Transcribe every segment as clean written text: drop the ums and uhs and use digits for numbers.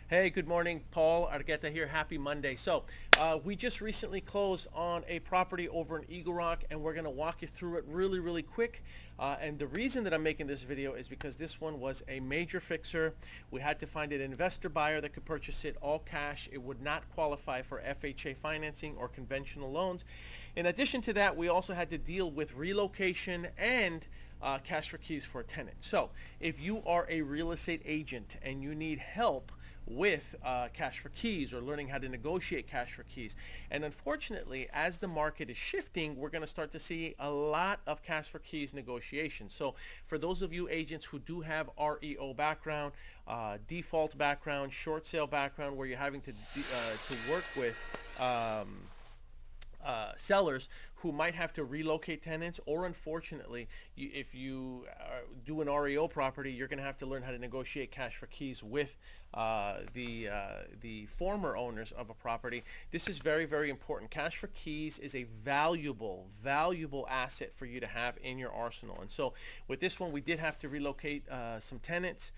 Hey, good morning. Paul Argueta here. Happy Monday. We just recently closed on a property over in Eagle Rock, and we're going to walk you through it really quick. And the reason that I'm making this video is because this one was a major fixer. We had to find an investor buyer that could purchase it all cash. It would not qualify for FHA financing or conventional loans. In addition to that, we also had to deal with relocation and cash for keys for a tenant. So if you are a real estate agent and you need help with cash for keys or learning how to negotiate cash for keys. And unfortunately, as the market is shifting, we're going to start to see a lot of cash for keys negotiations. So for those of you agents who do have REO background, default background, short sale background, where you're having to work with sellers who might have to relocate tenants, or unfortunately, if you do an REO property, you're going to have to learn how to negotiate cash for keys with the former owners of a property. This is very important. Cash for keys is a valuable asset for you to have in your arsenal. And so with this one, we did have to relocate some tenants.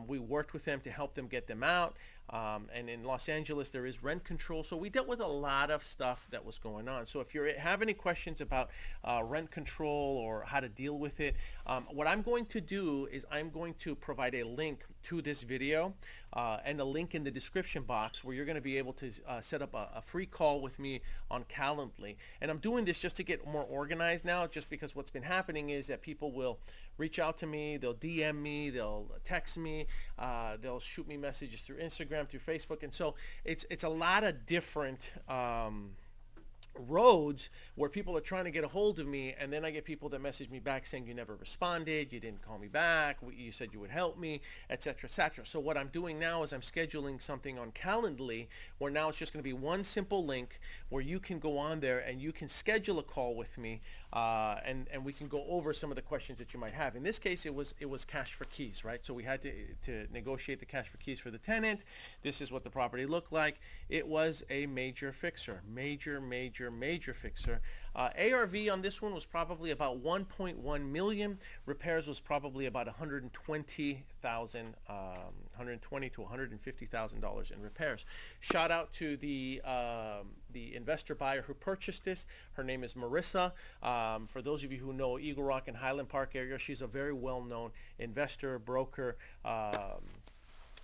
We worked with them to help them get them out. And in Los Angeles, there is rent control. So we dealt with a lot of stuff that was going on. So if you have any questions about rent control or how to deal with it, what I'm going to do is I'm going to provide a link to this video and a link in the description box where you're going to be able to set up a free call with me on Calendly. And I'm doing this just to get more organized now, just because what's been happening is that people will reach out to me, they'll DM me, they'll text me, they'll shoot me messages through Instagram, through Facebook. And so it's a lot of different roads where people are trying to get a hold of me, and then I get people that message me back saying you never responded, you didn't call me back, you said you would help me, etc. So what I'm doing now is I'm scheduling something on Calendly, where now it's just going to be one simple link where you can go on there and you can schedule a call with me, and we can go over some of the questions that you might have. In this case, it was cash for keys, right? So we had to negotiate the cash for keys for the tenant. This is what the property looked like. It was a major fixer, major fixer. ARV on this one was probably about 1.1 million. Repairs was probably about 120,000, 120 to 150,000 dollars in repairs. Shout out to the investor buyer who purchased this. Her name is Marissa. For those of you who know Eagle Rock and Highland Park area, she's a very well-known investor, broker.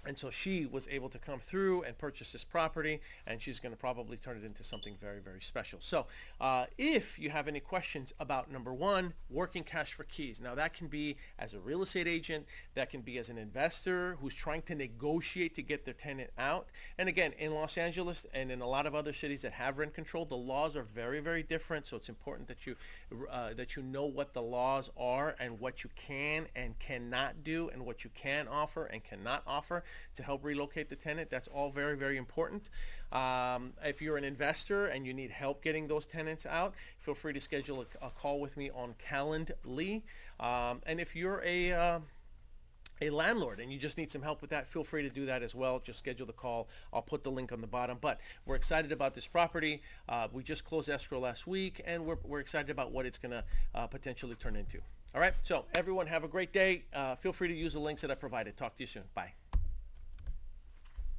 And so she was able to come through and purchase this property, and she's going to probably turn it into something very special. So if you have any questions about, number one, working cash for keys. Now that can be as a real estate agent, that can be as an investor who's trying to negotiate to get their tenant out. And again, in Los Angeles and in a lot of other cities that have rent control, the laws are very different. So it's important that you know what the laws are and what you can and cannot do and what you can offer and cannot offer to help relocate the tenant. That's all very important. If you're an investor and you need help getting those tenants out, feel free to schedule a call with me on Calendly. And if you're a landlord and you just need some help with that, feel free to do that as well. Just schedule the call. I'll put the link on the bottom. But we're excited about this property. We just closed escrow last week, and we're excited about what it's going to potentially turn into. All right, so everyone have a great day. Feel free to use the links that I provided. Talk to you soon. Bye.